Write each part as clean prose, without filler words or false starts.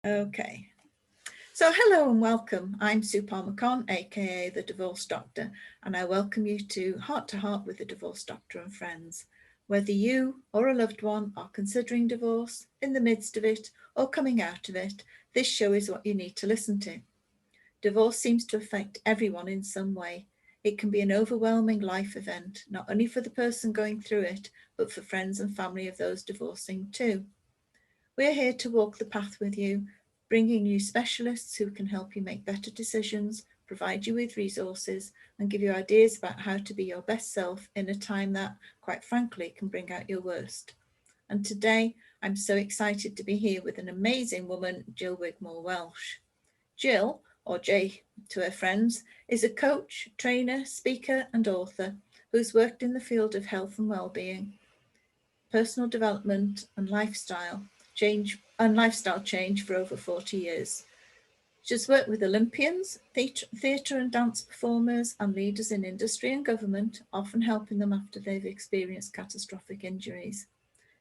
Okay, so hello and welcome. I'm Sue Palmer-Conn, aka the Divorce Doctor, and I welcome you to Heart with the Divorce Doctor and Friends. Whether you or a loved one are considering divorce, in the midst of it, or coming out of it, this show is what you need to listen to. Divorce seems to affect everyone in some way. It can be an overwhelming life event, not only for the person going through it, but for friends and family of those divorcing too. We're here to walk the path with you, bringing you specialists who can help you make better decisions, provide you with resources, and give you ideas about how to be your best self in a time that, quite frankly, can bring out your worst. And today, I'm so excited to be here with an amazing woman, Jill Wigmore Welsh. Jill, or Jay to her friends, is a coach, trainer, speaker, and author who's worked in the field of health and well-being, personal development, and lifestyle change for over 40 years. She's worked with Olympians, theatre and dance performers, and leaders in industry and government, often helping them after they've experienced catastrophic injuries.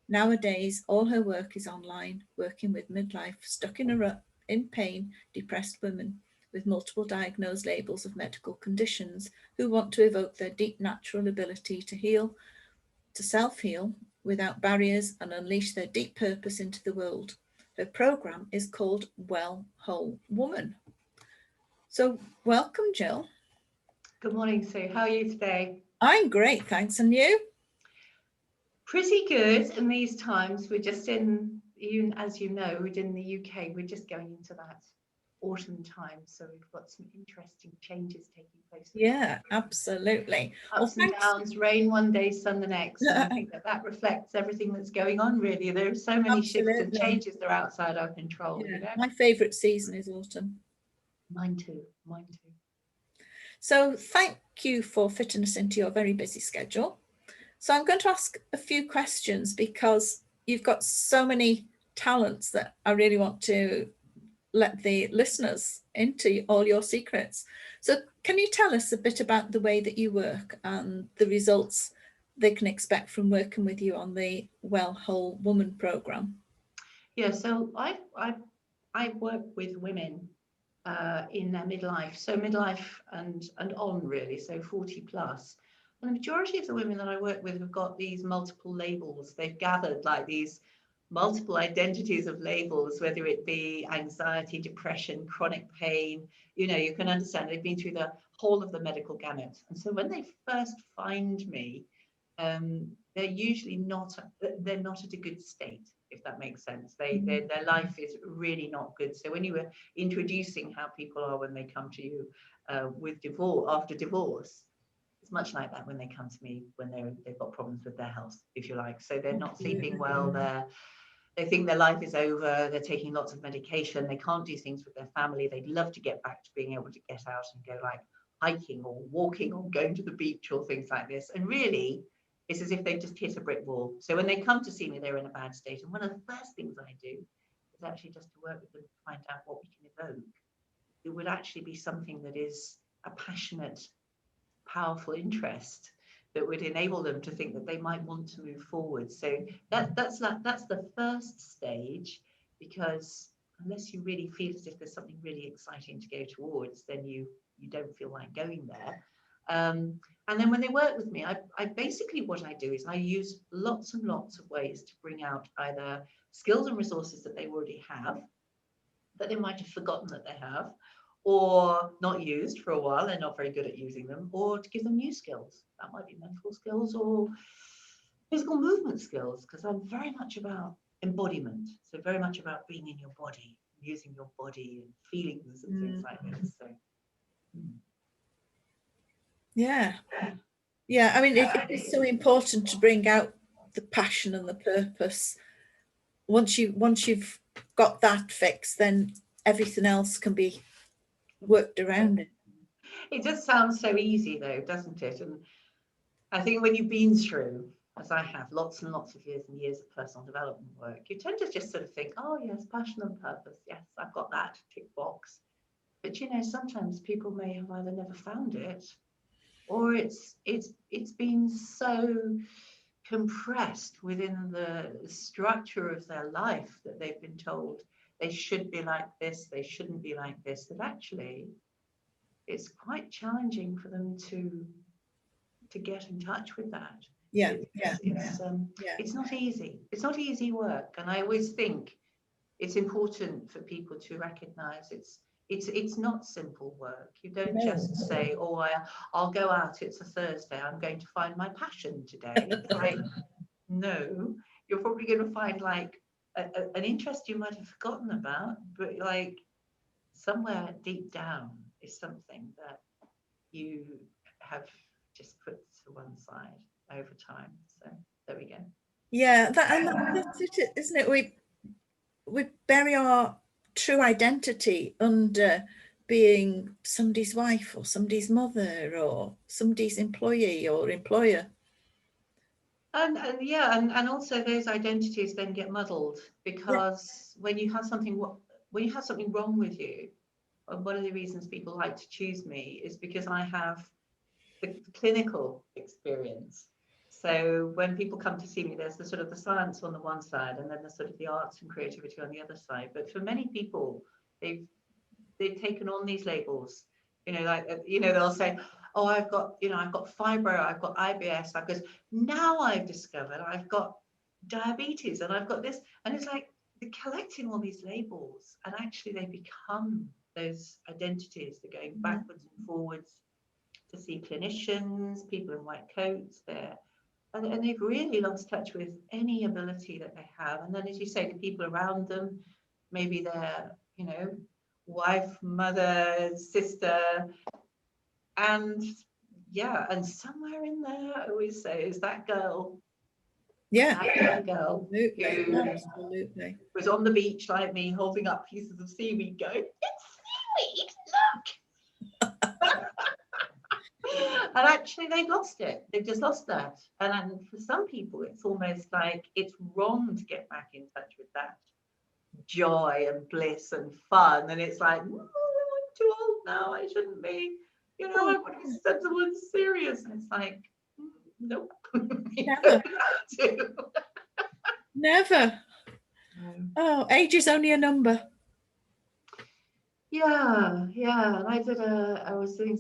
Nowadays, all her work is online, working with midlife, stuck in a rut, in pain, depressed women with multiple diagnosed labels of medical conditions who want to evoke their deep natural ability to heal, to self-heal without barriers and unleash their deep purpose into the world. Her program is called Well Whole Woman. So welcome, Jill. Good morning, Sue. How are you today? I'm great, thanks. And you? Pretty good in these times. We're just as you know, we're in the UK. We're just going into that autumn time. So we've got some interesting changes taking place. Yeah, absolutely. Ups and downs, rain one day, sun the next. And I think that reflects everything that's going on, really. There are so many shifts and changes that are outside our control. Yeah. You know? My favourite season is autumn. Mine too. Mine too. So thank you for fitting us into your very busy schedule. So I'm going to ask a few questions because you've got so many talents that I really want to let the listeners into all your secrets. So can you tell us a bit about the way that you work and the results they can expect from working with you on the Well Whole Woman program? Yeah, so I work with women in their midlife, so midlife and on really, so 40 plus. And the majority of the women that I work with have got these multiple labels. They've gathered like these multiple identities of labels, whether it be anxiety, depression, chronic pain. You can understand they've been through the whole of the medical gamut. And so when they first find me, they're usually they're not at a good state, if that makes sense. Their life is really not good. So when you were introducing how people are when they come to you with divorce, after divorce, it's much like that when they come to me when they've got problems with their health, if you like. So they're not sleeping well, they think their life is over, they're taking lots of medication, they can't do things with their family. They'd love to get back to being able to get out and go like hiking or walking or going to the beach or things like this. And really, it's as if they've just hit a brick wall. So when they come to see me, they're in a bad state. And one of the first things I do is actually just to work with them to find out what we can evoke. It would actually be something that is a passionate, powerful interest that would enable them to think that they might want to move forward. So that's the first stage, because unless you really feel as if there's something really exciting to go towards, then you don't feel like going there. And then when they work with me, I basically, what I do is I use lots and lots of ways to bring out either skills and resources that they already have, that they might have forgotten that they have, or not used for a while, they're not very good at using them, or to give them new skills. That might be mental skills or physical movement skills, because I'm very much about embodiment. So very much about being in your body, using your body and feelings and things like this. So Yeah. Yeah, I mean, it's so important to bring out the passion and the purpose. Once you've got that fixed, then everything else can be worked around it. It just sounds so easy though, doesn't it? And I think when you've been through, as I have, lots and lots of years and years of personal development work, you tend to just sort of think, oh yes, passion and purpose, yes, I've got that tick box. But sometimes people may have either never found it, or it's been so compressed within the structure of their life that they've been told they should be like this, they shouldn't be like this, that actually it's quite challenging for them to get in touch with that. Yeah, yeah, It's not easy. It's not easy work. And I always think it's important for people to recognize it's not simple work. You don't just say, oh, I'll go out, it's a Thursday, I'm going to find my passion today. It's like, no, you're probably going to find like an interest you might have forgotten about, but like somewhere deep down is something that you have just put to one side over time. So there we go. yeah. That's it, isn't it? We bury our true identity under being somebody's wife or somebody's mother or somebody's employee or employer. And yeah, and also those identities then get muddled, because when you have something wrong with you, one of the reasons people like to choose me is because I have the clinical experience. So when people come to see me, there's the sort of the science on the one side, and then the sort of the arts and creativity on the other side. But for many people, they've taken on these labels. They'll say, oh, I've got fibro, I've got IBS, now I've discovered I've got diabetes, and I've got this. And it's like they're collecting all these labels, and actually they become those identities. They're going backwards and forwards to see clinicians, people in white coats there. And they've really lost touch with any ability that they have. And then, as you say, the people around them, maybe they're, wife, mother, sister, and somewhere in there, I always say, is that girl. Yeah, that young girl absolutely. who was on the beach like me, holding up pieces of seaweed, going, "It's seaweed, look!" And actually, they've lost it. They've just lost that. And for some people, it's almost like it's wrong to get back in touch with that joy and bliss and fun. And it's like, I'm too old now, I shouldn't be, I want to be sensible and serious. And it's like, nope. Never. Never. Oh, age is only a number. Yeah. And I was doing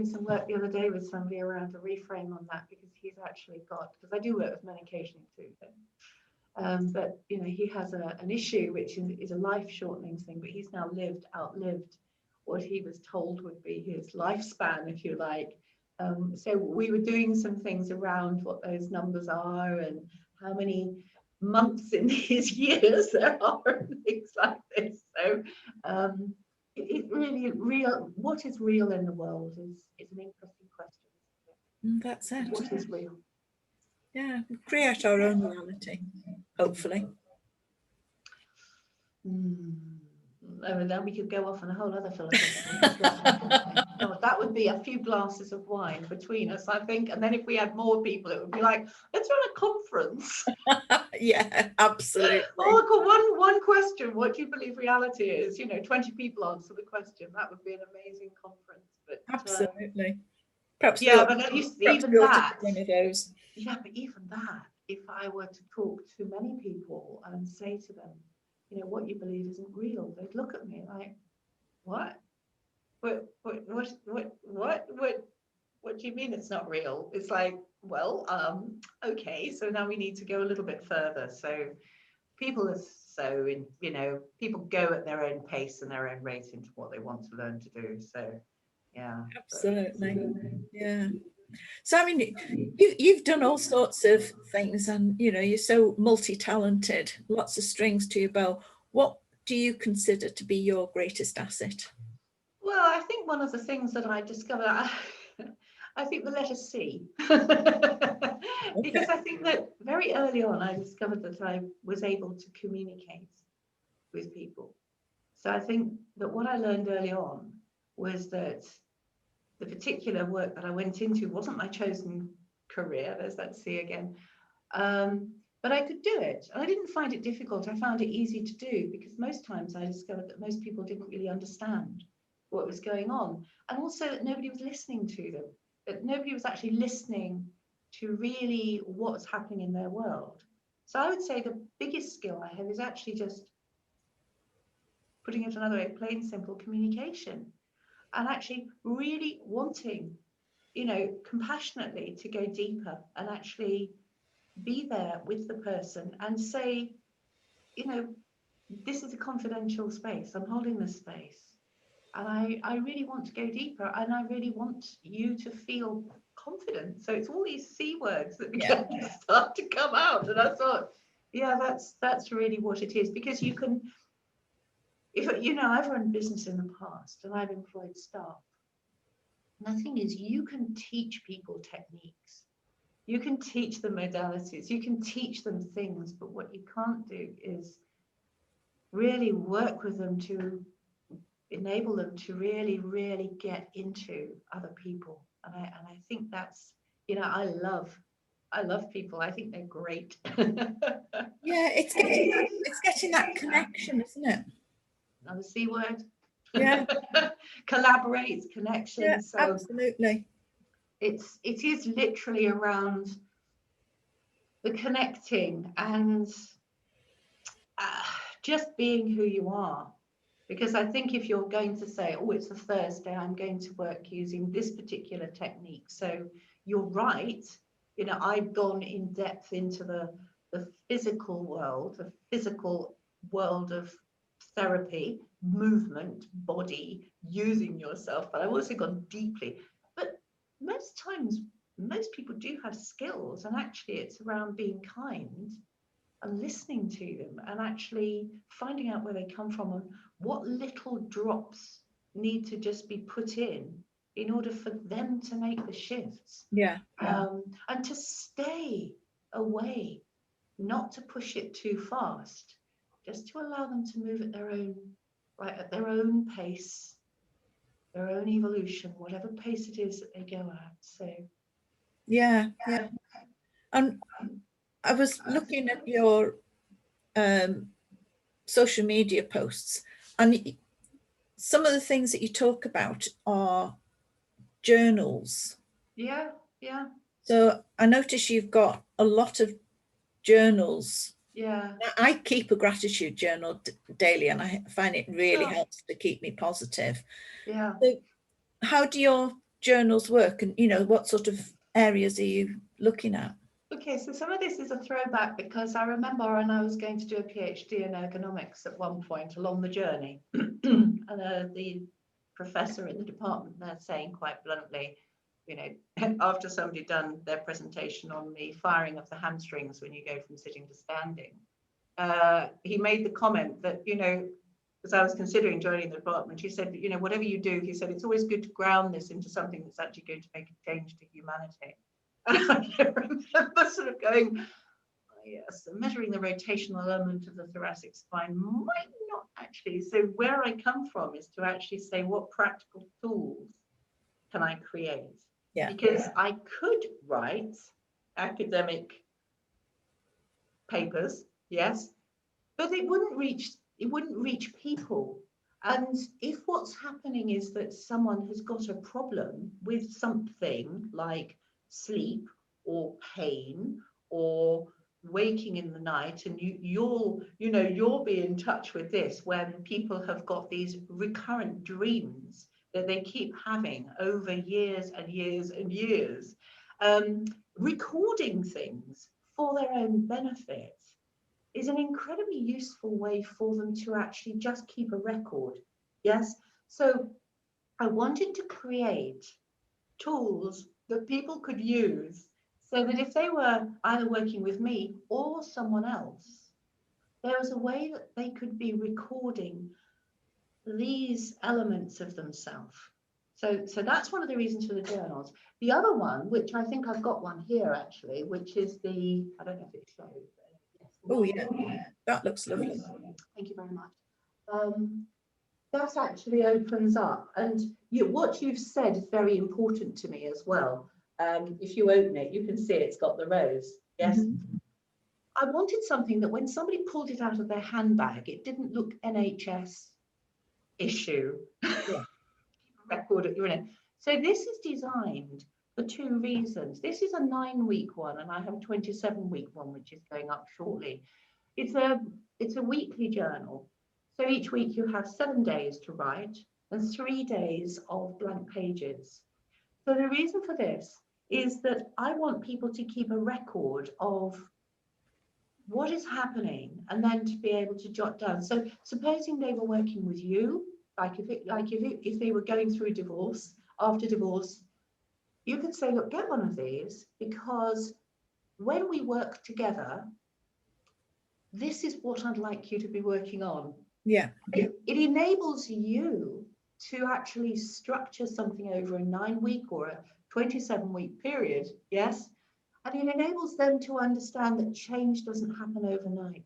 some work the other day with somebody around a reframe on that, because he's actually because I do work with medication too. But he has an issue which is a life shortening thing, but he's now outlived what he was told would be his lifespan, if you like. So we were doing some things around what those numbers are and how many months in his years there are and things like this. So it really real. What is real in the world is an interesting question. That's it. What is real? Yeah, we create our own reality, hopefully. And then we could go off on a whole other philosophy. Oh, that would be a few glasses of wine between us, I think. And then if we had more people, it would be like, let's run a conference. Yeah, absolutely. Oh, one question. What do you believe reality is? 20 people answer the question. That would be an amazing conference. But absolutely. Perhaps but even that. One of those. Yeah, but even that, if I were to talk to many people and say to them, what you believe isn't real, they'd look at me like, what? What do you mean it's not real? It's like, well, okay, so now we need to go a little bit further. So people people go at their own pace and their own rate into what they want to learn to do. So yeah. Absolutely. Yeah. So I mean, you've done all sorts of things, and you're so multi-talented, lots of strings to your bow. What do you consider to be your greatest asset? Well, I think one of the things that I discovered, I think the letter C, because I think that very early on I discovered that I was able to communicate with people. So I think that what I learned early on was that the particular work that I went into wasn't my chosen career. There's that C again. But I could do it. And I didn't find it difficult. I found it easy to do, because most times I discovered that most people didn't really understand what was going on. And also that nobody was listening to them, that nobody was actually listening to really what's happening in their world. So I would say the biggest skill I have is actually just putting it another way, plain simple communication, and actually really wanting, compassionately to go deeper and actually be there with the person and say, you know, this is a confidential space. I'm holding this space. And I really want to go deeper, and I really want you to feel confident. So it's all these C words that begin to start to come out. And I thought, yeah, that's really what it is. Because you can, if I've run business in the past and I've employed staff. And the thing is, you can teach people techniques. You can teach them modalities. You can teach them things. But what you can't do is really work with them to enable them to really, really get into other people. And I think that's, I love people. I think they're great. Yeah, it's getting that connection, isn't it? Another C word. Yeah. Collaborate, connection. Yeah, So absolutely. it is literally around the connecting and just being who you are. Because I think if you're going to say, oh, it's a Thursday, I'm going to work using this particular technique. So you're right. I've gone in depth into the physical world of therapy, movement, body, using yourself. But I've also gone deeply. But most times, most people do have skills. And actually, it's around being kind and listening to them and actually finding out where they come from and what little drops need to just be put in order for them to make the shifts. Yeah. And to stay away, not to push it too fast, just to allow them to move at their own, right, at their own pace, their own evolution, whatever pace it is that they go at. So Yeah. And I was looking at your social media posts, and some of the things that you talk about are journals. yeah. So I notice you've got a lot of journals. Yeah. I keep a gratitude journal daily, and I find it really helps to keep me positive. Yeah. So how do your journals work, and what sort of areas are you looking at? Okay, so some of this is a throwback because I remember when I was going to do a PhD in ergonomics at one point along the journey, and the professor in the department there saying quite bluntly, after somebody done their presentation on the firing of the hamstrings when you go from sitting to standing, he made the comment that, as I was considering joining the department, he said, whatever you do, he said, it's always good to ground this into something that's actually going to make a change to humanity. And I remember sort of going, oh, yes, so measuring the rotational element of the thoracic spine might not actually. So where I come from is to actually say, what practical tools can I create? Yeah. Because I could write academic papers, yes, but it wouldn't reach people. And if what's happening is that someone has got a problem with something like sleep or pain or waking in the night, and you'll be in touch with this when people have got these recurrent dreams that they keep having over years and years and years, recording things for their own benefit is an incredibly useful way for them to actually just keep a record. Yes. So I wanted to create tools that people could use so that if they were either working with me or someone else, there was a way that they could be recording these elements of themselves. So that's one of the reasons for the journals. The other one, which I think I've got one here actually, which is I don't know if it shows. Yes, Oh yeah, that looks lovely. Thank you very much. That actually opens up, and what you've said is very important to me as well. If you open it, you can see it's got the rose. Yes. Mm-hmm. I wanted something that when somebody pulled it out of their handbag, it didn't look NHS issue. Yeah. Record at your end. So this is designed for two reasons. This is a 9-week one, and I have a 27-week one, which is going up shortly. It's a weekly journal. So each week you have 7 days to write and 3 days of blank pages. So the reason for this is that I want people to keep a record of what is happening and then to be able to jot down. So supposing they were working with you, if they were going through divorce, after divorce, you could say, look, get one of these, because when we work together, this is what I'd like you to be working on. Yeah. It enables you to actually structure something over a 9-week or a 27-week period, yes? And it enables them to understand that change doesn't happen overnight.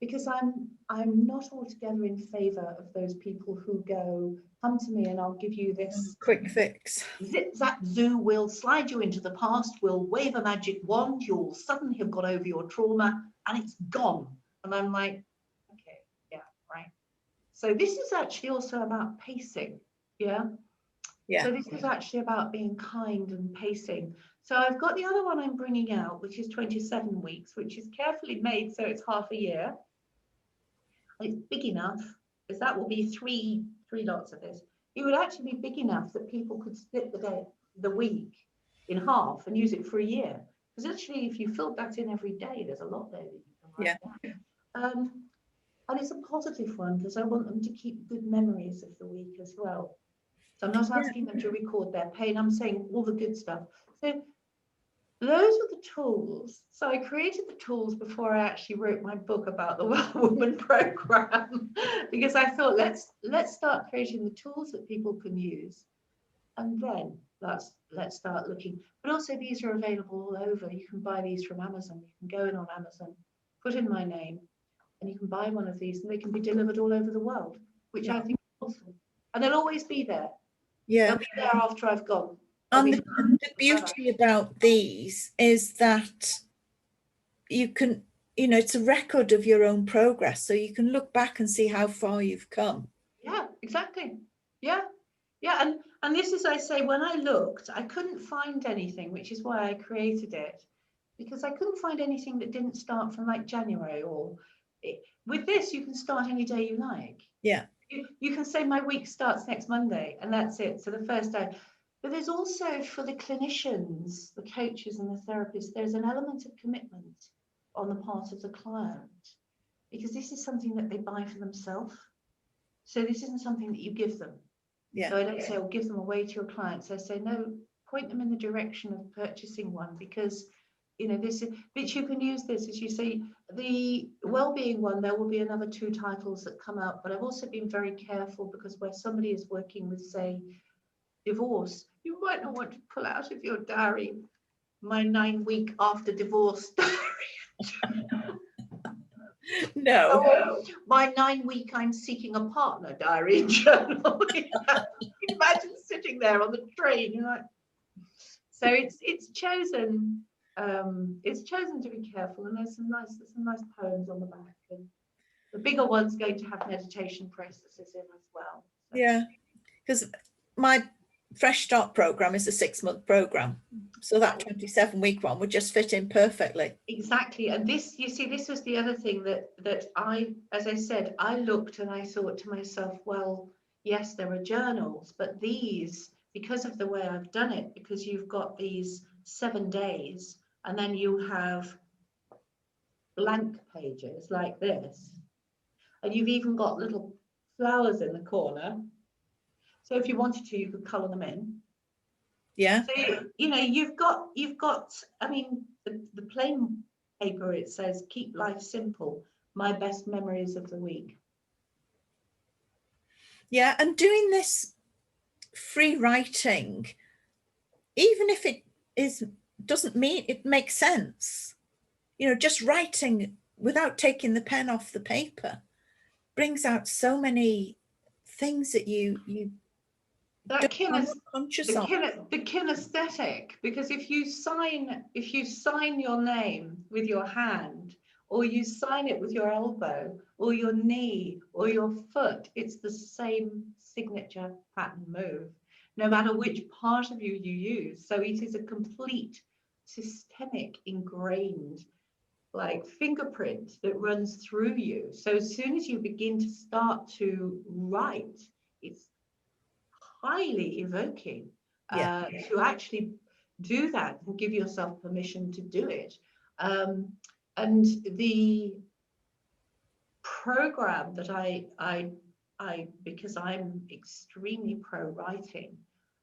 Because I'm not altogether in favour of those people who go, come to me and I'll give you this quick fix. Zip zap zoo, will slide you into the past, will wave a magic wand, you'll suddenly have got over your trauma and it's gone. And I'm like, okay, yeah, right. So this is actually also about pacing, yeah? Yeah. So this is actually about being kind and pacing. So I've got the other one I'm bringing out, which is 27 weeks, which is carefully made so it's half a year. And it's big enough, because that will be three lots of this. It would actually be big enough that people could split the week in half and use it for a year. Because actually, if you filled that in every day, there's a lot there that you can write down. And it's a positive one because I want them to keep good memories of the week as well. So I'm not asking them to record their pain, I'm saying all the good stuff. So those are the tools. So I created the tools before I actually wrote my book about the Well Woman program, because I thought let's start creating the tools that people can use, and then let's start looking. But also these are available all over. You can buy these from Amazon. You can go in on Amazon, put in my name, and you can buy one of these, and they can be delivered all over the world, which I think is awesome. And they'll always be there. Yeah. They'll be there after I've gone. And the beauty about these is that you can, it's a record of your own progress. So you can look back and see how far you've come. Yeah, exactly. Yeah. Yeah. And this is, I say, when I looked, I couldn't find anything, which is why I created it, because I couldn't find anything that didn't start from like January with this, you can start any day you like. Yeah. You can say my week starts next Monday and that's it. So the first day. But there's also, for the clinicians, the coaches and the therapists, there's an element of commitment on the part of the client, because this is something that they buy for themselves. So this isn't something that you give them. Yeah. So I don't say, oh, give them away to your clients. I say, no, point them in the direction of purchasing one, because this, but you can use this, as you say, the well-being one, there will be another 2 titles that come out, but I've also been very careful, because where somebody is working with, say, divorce, you might not want to pull out of your diary my 9-week after divorce diary. No. So, my 9-week I'm seeking a partner diary journal. Imagine sitting there on the train, you're like, so it's chosen to be careful, and there's some nice poems on the back, and the bigger one's going to have meditation processes in as well. So. Yeah, because my Fresh Start program is a 6-month program, so that 27-week one would just fit in perfectly. Exactly. And this, you see, this was the other thing that I, as I said, I looked and I thought to myself, well, yes, there are journals, but these, because of the way I've done it, because you've got these 7 days and then you have blank pages like this, and you've even got little flowers in the corner. So if you wanted to, you could colour them in. Yeah. So, you've got, I mean, the plain paper, it says, keep life simple, my best memories of the week. Yeah, and doing this free writing, even if it doesn't mean it makes sense, just writing without taking the pen off the paper brings out so many things that you That conscious of. the kinesthetic, because if you sign your name with your hand, or you sign it with your elbow or your knee or your foot, it's the same signature pattern move, no matter which part of you use. So it is a complete systemic ingrained like fingerprint that runs through you. So as soon as you begin to start to write, it's highly evoking to actually do that and give yourself permission to do it. And the program that I because I'm extremely pro writing,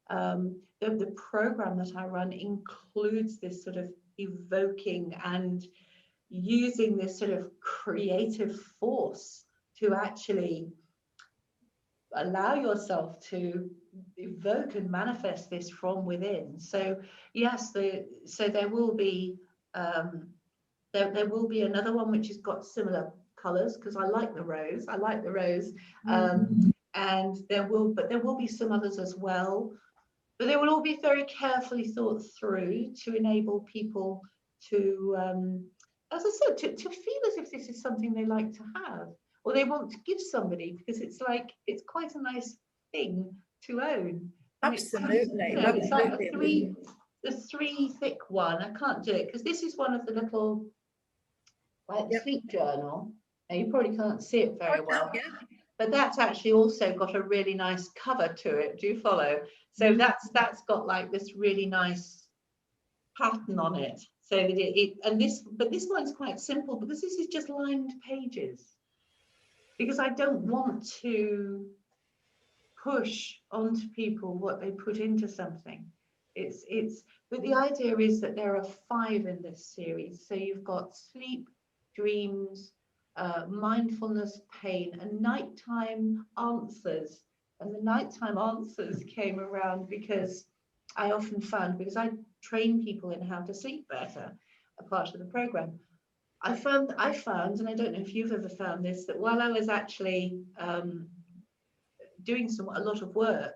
the program that I run includes this sort of evoking and using this sort of creative force to actually allow yourself to evoke and manifest this from within. So yes, so there will be there will be another one which has got similar colors, because I like the rose. I like the rose. And there will be some others as well, but they will all be very carefully thought through to enable people to, as I said, to feel as if this is something they like to have or they want to give somebody, because it's like, it's quite a nice thing to own. And Absolutely. it's like the three thick one. I can't do it because this is one of the little sleep journal. Now you probably can't see it very well, but that's actually also got a really nice cover to it. Do you follow? So that's got like this really nice pattern on it, so that but this one's quite simple because this is just lined pages, because I don't want to push onto people what they put into something. But the idea is that there are 5 in this series. So you've got sleep, dreams, mindfulness, pain, and nighttime answers. And the nighttime answers came around because I often found, because I train people in how to sleep better, a part of the program, I found, and I don't know if you've ever found this, that while I was actually doing a lot of work,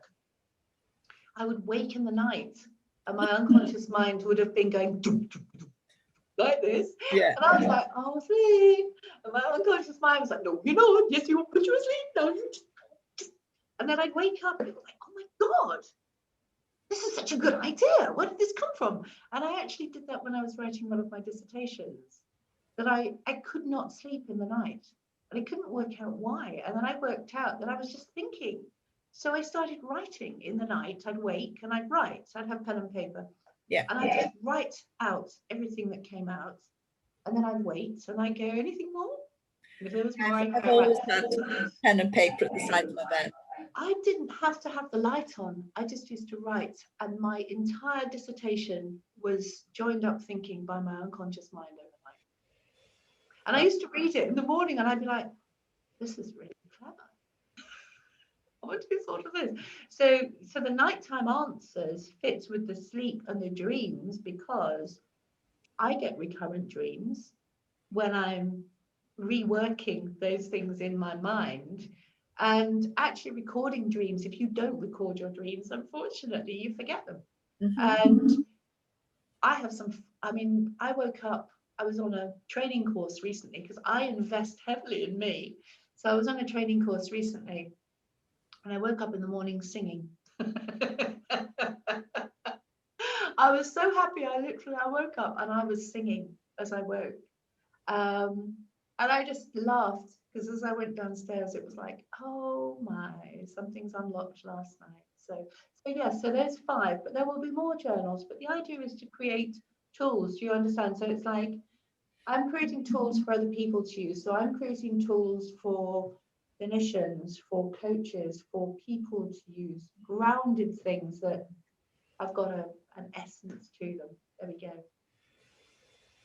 I would wake in the night and my unconscious mind would have been going doo, doo, doo, like this. And I was like, oh, I'm asleep. And my unconscious mind was like, no, you're not. Yes, you will put you asleep now. And then I'd wake up and it was like, oh my God, this is such a good idea. Where did this come from? And I actually did that when I was writing one of my dissertations, that I could not sleep in the night. And I couldn't work out why. And then I worked out that I was just thinking. So I started writing in the night. I'd wake and I'd write. I'd have pen and paper. And I'd just write out everything that came out. And then I'd wait and I'd go, anything more? And if there was more, I've always had pen and paper at the side of my bed. I didn't have to have the light on. I just used to write. And my entire dissertation was joined up thinking by my unconscious mind overnight. And I used to read it in the morning and I'd be like, this is really clever. What is all of this? So the nighttime answers fits with the sleep and the dreams, because I get recurrent dreams when I'm reworking those things in my mind. And actually recording dreams, if you don't record your dreams, unfortunately, you forget them. And I have I woke up, I was on a training course recently because I invest heavily in me. So I was on a training course recently and I woke up in the morning singing. I was so happy. I woke up and I was singing as I woke. And I just laughed because as I went downstairs, it was like, oh my, something's unlocked last night. So there's 5, but there will be more journals. But the idea is to create tools. Do you understand? So it's like, I'm creating tools for other people to use. So I'm creating tools for clinicians, for coaches, for people to use, grounded things that have got an essence to them. There we go.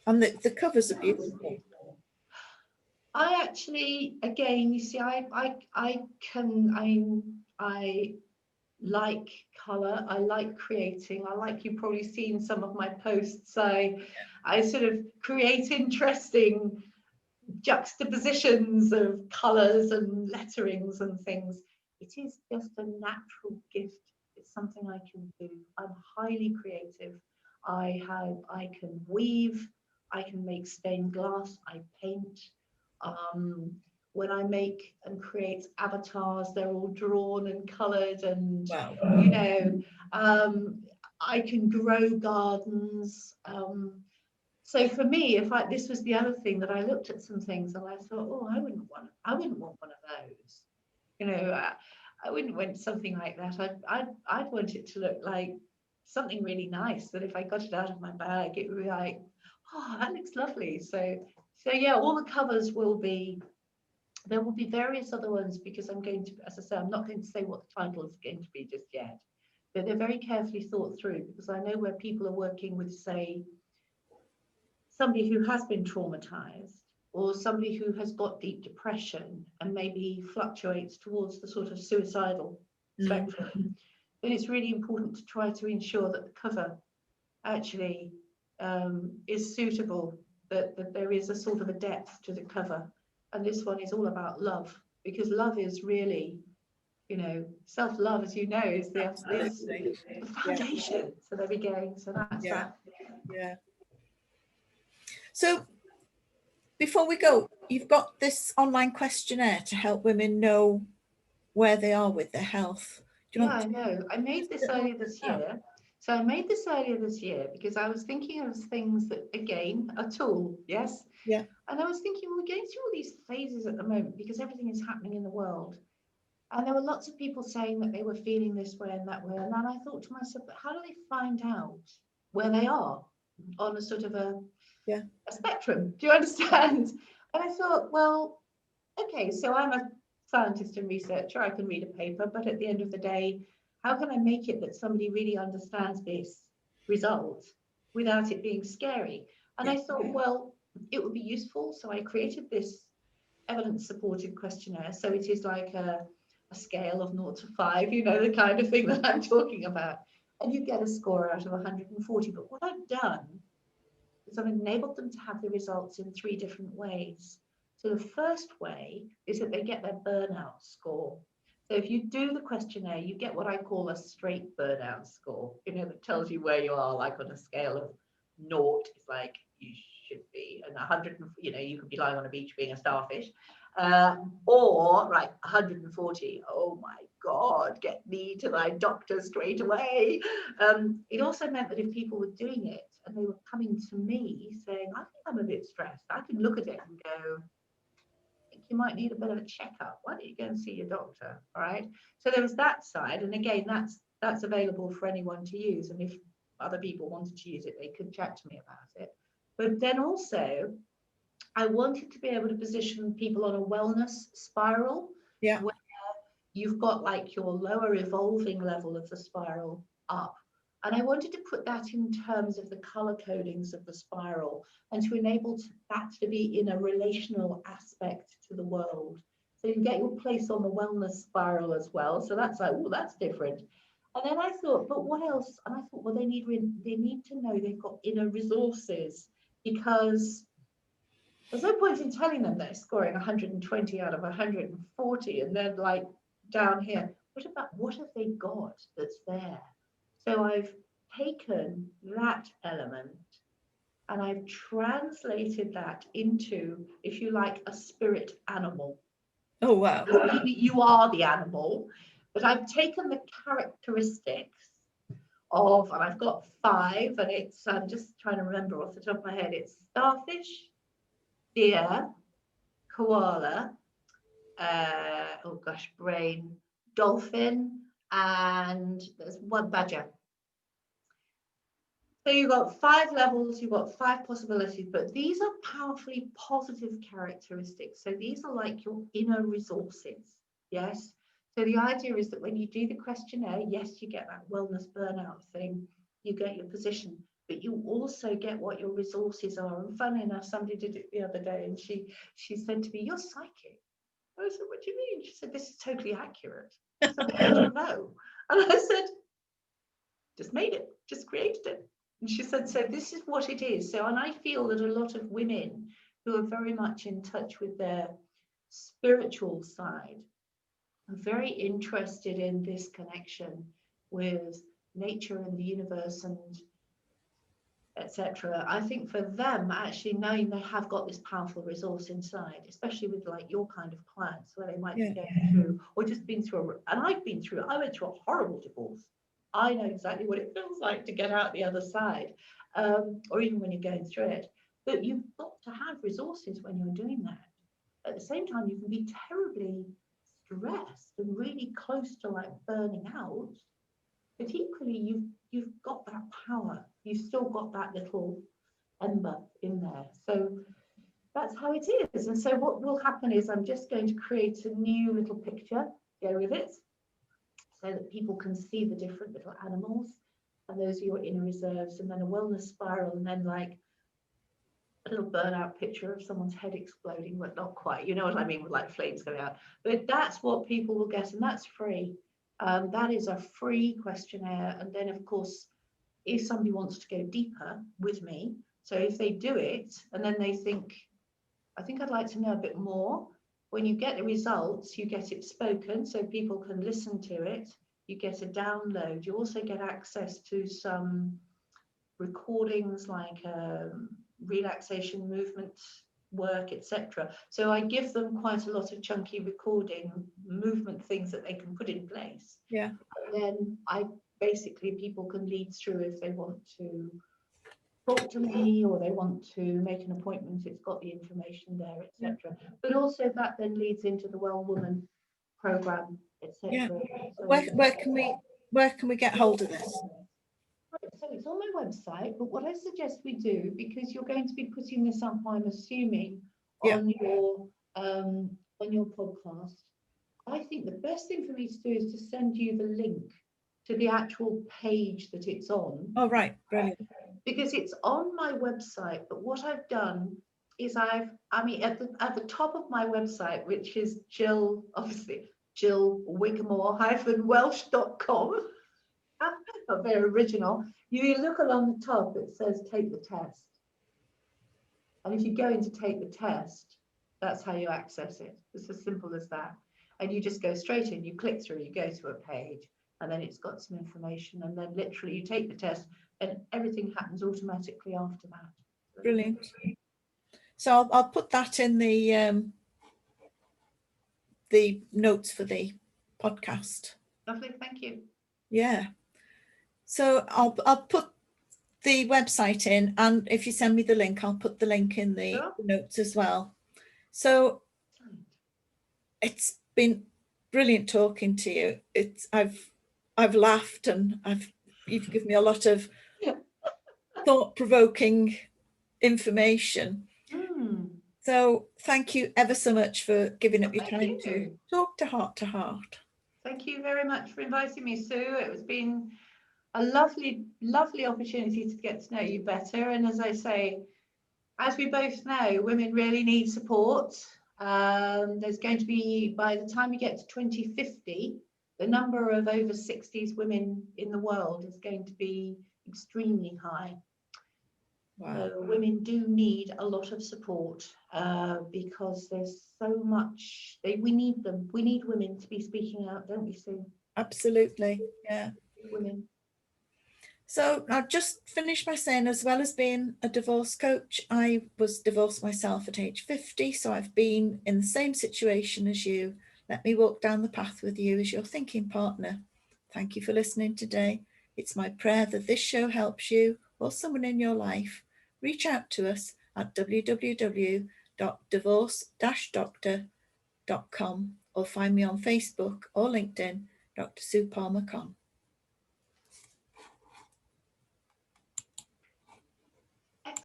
And the covers are beautiful. I actually, again, you see, I like colour. I like creating. I like, you've probably seen some of my posts. I sort of create interesting juxtapositions of colours and letterings and things. It is just a natural gift. It's something I can do. I'm highly creative. I can weave. I can make stained glass. I paint. When I make and create avatars, they're all drawn and coloured, and you know, I can grow gardens. So for me, this was the other thing that I looked at some things and I thought, oh, I wouldn't want one of those. You know, I wouldn't want something like that. I'd want it to look like something really nice, that if I got it out of my bag, it would be like, oh, that looks lovely. So yeah, all the covers will be, there will be various other ones, because I'm going to, as I say, I'm not going to say what the title is going to be just yet, but they're very carefully thought through, because I know where people are working with, say, somebody who has been traumatized, or somebody who has got deep depression and maybe fluctuates towards the sort of suicidal spectrum, then it's really important to try to ensure that the cover actually is suitable, that there is a sort of a depth to the cover. And this one is all about love, because love is really, you know, self-love, as you know, is the foundation. So there we go. So that's that. Yeah. So before we go, you've got this online questionnaire to help women know where they are with their health. I know. I made this earlier this year. So I made this earlier this year because I was thinking of things that, again, a tool, yes? Yeah. And I was thinking, we're going through all these phases at the moment because everything is happening in the world. And there were lots of people saying that they were feeling this way and that way. And then I thought to myself, but how do they find out where they are on a sort of a spectrum? Do you understand? And I thought, well, okay, so I'm a scientist and researcher. I can read a paper, but at the end of the day, how can I make it that somebody really understands this result without it being scary? And I thought, well, it would be useful. So I created this evidence-supported questionnaire. So it is like a scale of 0 to 5, you know, the kind of thing that I'm talking about. And you get a score out of 140. But what I've done is I've enabled them to have the results in 3 different ways. So the first way is that they get their burnout score. So if you do the questionnaire, you get what I call a straight burnout score, you know, that tells you where you are, like on a scale of 0, it's like you should be, and 100, you know, you could be lying on a beach being a starfish, or right, 140, oh my God, get me to my doctor straight away. It also meant that if people were doing it and they were coming to me saying, I think I'm a bit stressed, I can look at it and go, you might need a bit of a checkup. Why don't you go and see your doctor? All right. So there was that side, and again, that's available for anyone to use. And if other people wanted to use it, they could chat to me about it. But then also, I wanted to be able to position people on a wellness spiral, where you've got like your lower evolving level of the spiral up. And I wanted to put that in terms of the color codings of the spiral, and to enable that to be in a relational aspect to the world. So you get your place on the wellness spiral as well. So that's like, oh, that's different. And then I thought, but what else? And I thought, well, they need to know they've got inner resources, because there's no point in telling them they're scoring 120 out of 140 and then like down here. What have they got that's there? So I've taken that element and I've translated that into, if you like, a spirit animal. Oh, wow. You are the animal, but I've taken the characteristics of, and I've got 5, and it's, I'm just trying to remember off the top of my head, it's starfish, deer, koala, oh gosh, brain, dolphin, and there's 1 badger. So you've got 5 levels, you've got 5 possibilities, but these are powerfully positive characteristics. So these are like your inner resources, yes? So the idea is that when you do the questionnaire, yes, you get that wellness burnout thing, you get your position, but you also get what your resources are. And funny enough, somebody did it the other day, and she said to me, "You're psychic." I said, "What do you mean?" She said, "This is totally accurate." I said, "How do you know?" And I said, "Just made it, just created it." And she said, "So this is what it is." So, and I feel that a lot of women who are very much in touch with their spiritual side are very interested in this connection with nature and the universe and etc. I think for them, actually knowing they have got this powerful resource inside, especially with like your kind of clients, where they might be going through, or just been through, and I went through a horrible divorce. I know exactly what it feels like to get out the other side, or even when you're going through it. But you've got to have resources when you're doing that. At the same time, you can be terribly stressed and really close to like burning out. But equally, you've got that power. You've still got that little ember in there. So that's how it is. And so what will happen is I'm just going to create a new little picture, go with it, so that people can see the different little animals, and those are your inner reserves, and then a wellness spiral, and then like a little burnout picture of someone's head exploding, but not quite, you know what I mean, with like flames going out. But that's what people will get, and that's free. That is a free questionnaire. And then of course, if somebody wants to go deeper with me, so if they do it and then they think, I think I'd like to know a bit more, when you get the results, you get it spoken so people can listen to it. You get a download. You also get access to some recordings like relaxation movement work, etc. So I give them quite a lot of chunky recording movement things that they can put in place. Yeah. And then basically people can lead through if they want to talk to me or they want to make an appointment. It's got the information there, etc. Yeah. But also that then leads into the Well Woman program, etc. Yeah. So, Where can we get hold of this? so it's on my website, but what I suggest we do, because you're going to be putting this up, I'm assuming, on your podcast, I think the best thing for me to do is to send you the link to the actual page that it's on. Oh, right, brilliant. Because it's on my website, but what I've done is at the top of my website, which is Jill Wigmore-Welsh.com. Very original. You look along the top, it says take the test. And if you go in to take the test, that's how you access it. It's as simple as that. And you just go straight in, you click through, you go to a page, and then it's got some information, and then literally you take the test and everything happens automatically after that. Brilliant. So I'll put that in the notes for the podcast. Lovely, thank you. Yeah. So I'll put the website in, and if you send me the link, I'll put the link in the notes as well. So it's been brilliant talking to you. I've laughed and you've given me a lot of thought-provoking information. So thank you ever so much for giving up your time to talk to Heart. Thank you very much for inviting me, Sue. It has been a lovely, lovely opportunity to get to know you better. And as I say, as we both know, women really need support. There's going to be, by the time we get to 2050, the number of over 60s women in the world is going to be extremely high. Wow. So women do need a lot of support because there's so much, we need them. We need women to be speaking out, don't we, Sue? Absolutely, yeah. Women. So I'll just finish by saying, as well as being a divorce coach, I was divorced myself at age 50. So I've been in the same situation as you. Let me walk down the path with you as your thinking partner. Thank you for listening today. It's my prayer that this show helps you or someone in your life. Reach out to us at www.divorce-doctor.com or find me on Facebook or LinkedIn, Dr. Sue Palmer-Conn.